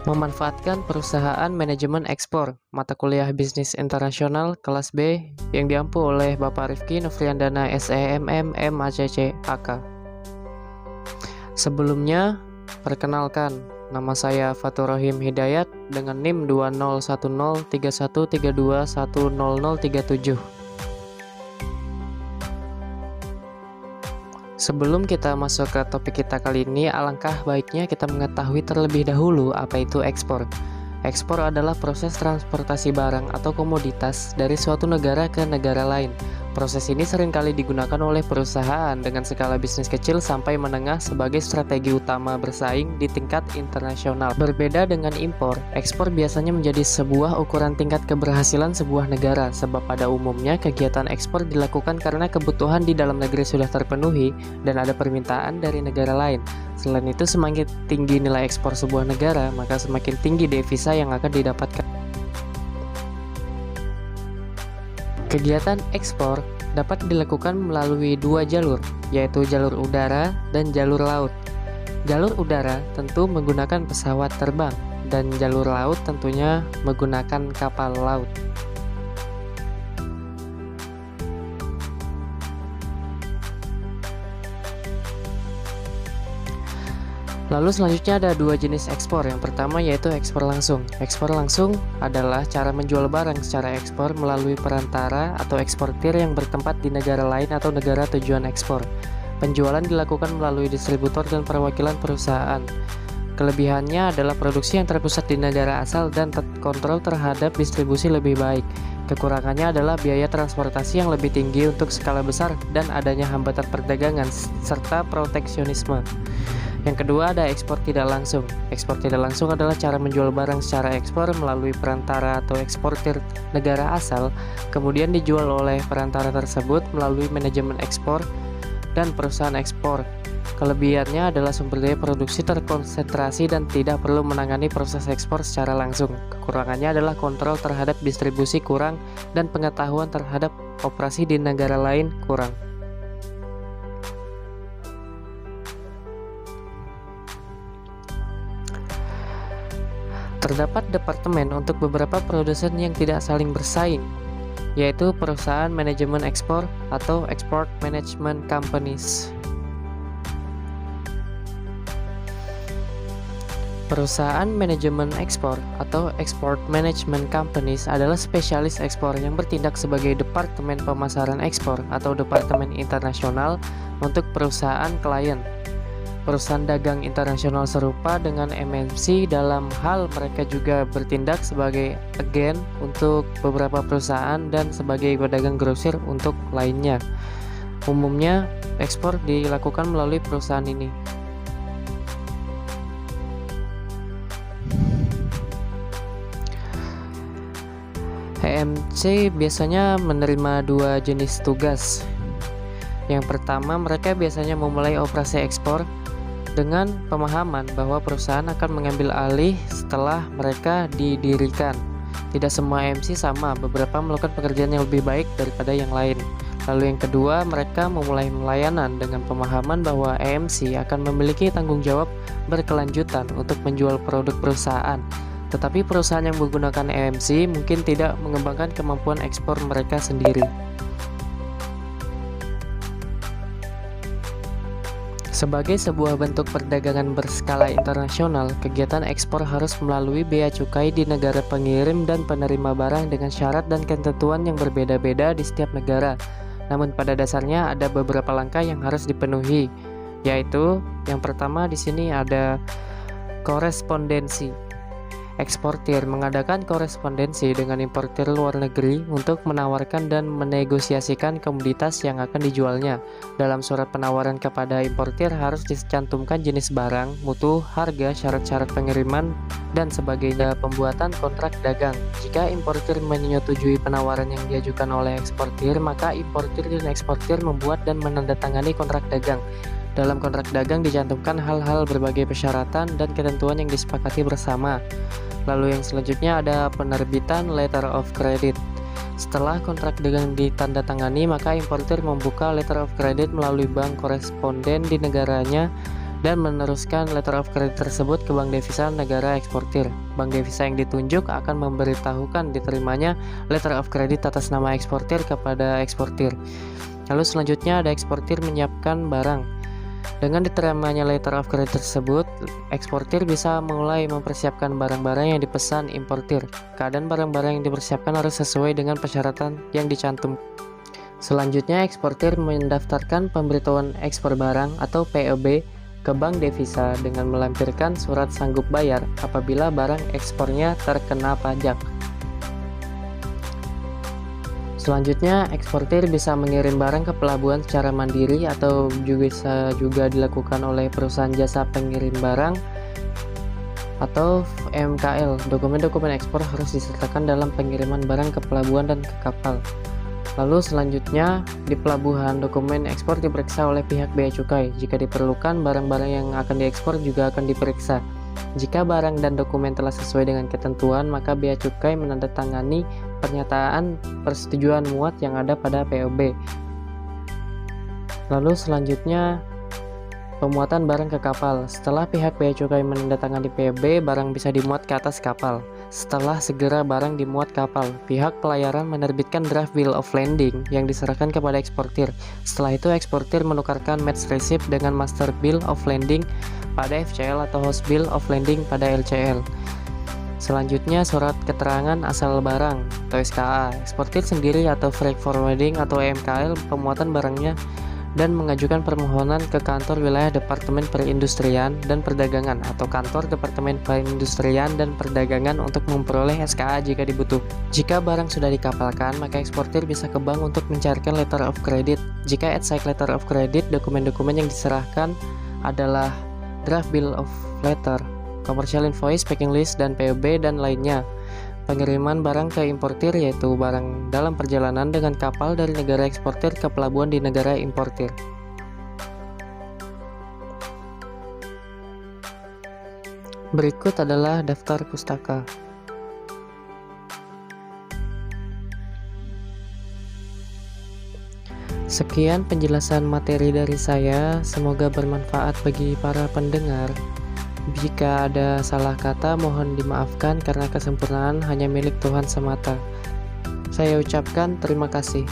Memanfaatkan perusahaan manajemen ekspor, mata kuliah bisnis internasional kelas B yang diampu oleh Bapak Rifki Novriandana SEMM MACC AK. Sebelumnya, perkenalkan, nama saya Fatur Rohim Hidayat dengan NIM 20103132100037. Sebelum kita masuk ke topik kita kali ini, alangkah baiknya kita mengetahui terlebih dahulu apa itu ekspor. Ekspor adalah proses transportasi barang atau komoditas dari suatu negara ke negara lain. Proses ini seringkali digunakan oleh perusahaan dengan skala bisnis kecil sampai menengah sebagai strategi utama bersaing di tingkat internasional. Berbeda dengan impor, ekspor biasanya menjadi sebuah ukuran tingkat keberhasilan sebuah negara, sebab pada umumnya kegiatan ekspor dilakukan karena kebutuhan di dalam negeri sudah terpenuhi dan ada permintaan dari negara lain. Selain itu, semakin tinggi nilai ekspor sebuah negara, maka semakin tinggi devisa yang akan didapatkan. Kegiatan ekspor dapat dilakukan melalui dua jalur, yaitu jalur udara dan jalur laut. Jalur udara tentu menggunakan pesawat terbang, dan jalur laut tentunya menggunakan kapal laut. Lalu selanjutnya ada dua jenis ekspor. Yang pertama yaitu ekspor langsung. Ekspor langsung adalah cara menjual barang secara ekspor melalui perantara atau eksportir yang bertempat di negara lain atau negara tujuan ekspor. Penjualan dilakukan melalui distributor dan perwakilan perusahaan. Kelebihannya adalah produksi yang terpusat di negara asal dan kontrol terhadap distribusi lebih baik. Kekurangannya adalah biaya transportasi yang lebih tinggi untuk skala besar dan adanya hambatan perdagangan serta proteksionisme. Yang kedua ada ekspor tidak langsung. Ekspor tidak langsung adalah cara menjual barang secara ekspor melalui perantara atau eksportir negara asal, kemudian dijual oleh perantara tersebut melalui manajemen ekspor dan perusahaan ekspor. Kelebihannya adalah sumber daya produksi terkonsentrasi dan tidak perlu menangani proses ekspor secara langsung. Kekurangannya adalah kontrol terhadap distribusi kurang dan pengetahuan terhadap operasi di negara lain kurang. Terdapat departemen untuk beberapa produsen yang tidak saling bersaing, yaitu perusahaan manajemen ekspor atau export management companies. Perusahaan manajemen ekspor atau export management companies adalah spesialis ekspor yang bertindak sebagai departemen pemasaran ekspor atau departemen internasional untuk perusahaan klien. Perusahaan dagang internasional serupa dengan MNC dalam hal mereka juga bertindak sebagai agen untuk beberapa perusahaan dan sebagai pedagang grosir untuk lainnya. Umumnya, ekspor dilakukan melalui perusahaan ini. EMC biasanya menerima dua jenis tugas. Yang pertama, mereka biasanya memulai operasi ekspor dengan pemahaman bahwa perusahaan akan mengambil alih setelah mereka didirikan. Tidak semua EMC sama, beberapa melakukan pekerjaan yang lebih baik daripada yang lain. Lalu yang kedua, mereka memulai pelayanan dengan pemahaman bahwa EMC akan memiliki tanggung jawab berkelanjutan untuk menjual produk perusahaan. Tetapi perusahaan yang menggunakan EMC mungkin tidak mengembangkan kemampuan ekspor mereka sendiri. Sebagai sebuah bentuk perdagangan berskala internasional, kegiatan ekspor harus melalui bea cukai di negara pengirim dan penerima barang dengan syarat dan ketentuan yang berbeda-beda di setiap negara. Namun pada dasarnya ada beberapa langkah yang harus dipenuhi, yaitu yang pertama di sini ada korespondensi. Eksportir mengadakan korespondensi dengan importir luar negeri untuk menawarkan dan menegosiasikan komoditas yang akan dijualnya. Dalam surat penawaran kepada importir harus dicantumkan jenis barang, mutu, harga, syarat-syarat pengiriman, dan sebagainya. Pembuatan kontrak dagang. Jika importir menyetujui penawaran yang diajukan oleh eksportir, maka importir dan eksportir membuat dan menandatangani kontrak dagang. Dalam kontrak dagang dicantumkan hal-hal berbagai persyaratan dan ketentuan yang disepakati bersama. Lalu yang selanjutnya ada penerbitan letter of credit. Setelah kontrak dagang ditandatangani, maka importir membuka letter of credit melalui bank koresponden di negaranya dan meneruskan letter of credit tersebut ke bank devisa negara eksportir. Bank devisa yang ditunjuk akan memberitahukan diterimanya letter of credit atas nama eksportir kepada eksportir. Lalu selanjutnya ada eksportir menyiapkan barang. Dengan diterimanya letter of credit tersebut, eksportir bisa mulai mempersiapkan barang-barang yang dipesan importir. Keadaan barang-barang yang dipersiapkan harus sesuai dengan persyaratan yang dicantum. Selanjutnya, eksportir mendaftarkan pemberitahuan ekspor barang atau POB ke bank devisa dengan melampirkan surat sanggup bayar apabila barang ekspornya terkena pajak. Selanjutnya, eksportir bisa mengirim barang ke pelabuhan secara mandiri atau bisa juga dilakukan oleh perusahaan jasa pengirim barang atau MKL. Dokumen-dokumen ekspor harus disertakan dalam pengiriman barang ke pelabuhan dan ke kapal. Lalu selanjutnya, di pelabuhan dokumen ekspor diperiksa oleh pihak bea cukai. Jika diperlukan, barang-barang yang akan diekspor juga akan diperiksa. Jika barang dan dokumen telah sesuai dengan ketentuan, maka bea cukai menandatangani pernyataan persetujuan muat yang ada pada POB. Lalu selanjutnya, pemuatan barang ke kapal. Setelah pihak bea cukai menandatangani POB, barang bisa dimuat ke atas kapal. Setelah segera barang dimuat kapal, pihak pelayaran menerbitkan draft bill of landing yang diserahkan kepada eksportir. Setelah itu, eksportir menukarkan match receipt dengan master bill of landing pada FCL atau host bill of landing pada LCL. Selanjutnya, surat keterangan asal barang atau SKA. Eksportir sendiri atau freight forwarding atau MKL pemuatan barangnya dan mengajukan permohonan ke kantor wilayah Departemen Perindustrian dan Perdagangan atau kantor Departemen Perindustrian dan Perdagangan untuk memperoleh SKA jika dibutuhkan. Jika barang sudah dikapalkan, maka eksportir bisa ke bank untuk mencarikan letter of credit. Jika at side letter of credit, dokumen-dokumen yang diserahkan adalah draft bill of letter, commercial invoice, packing list, dan POB dan lainnya. Pengiriman barang ke importir yaitu barang dalam perjalanan dengan kapal dari negara eksportir ke pelabuhan di negara importir. Berikut adalah daftar pustaka. Sekian penjelasan materi dari saya, semoga bermanfaat bagi para pendengar. Jika ada salah kata, mohon dimaafkan karena kesempurnaan hanya milik Tuhan semata. Saya ucapkan terima kasih.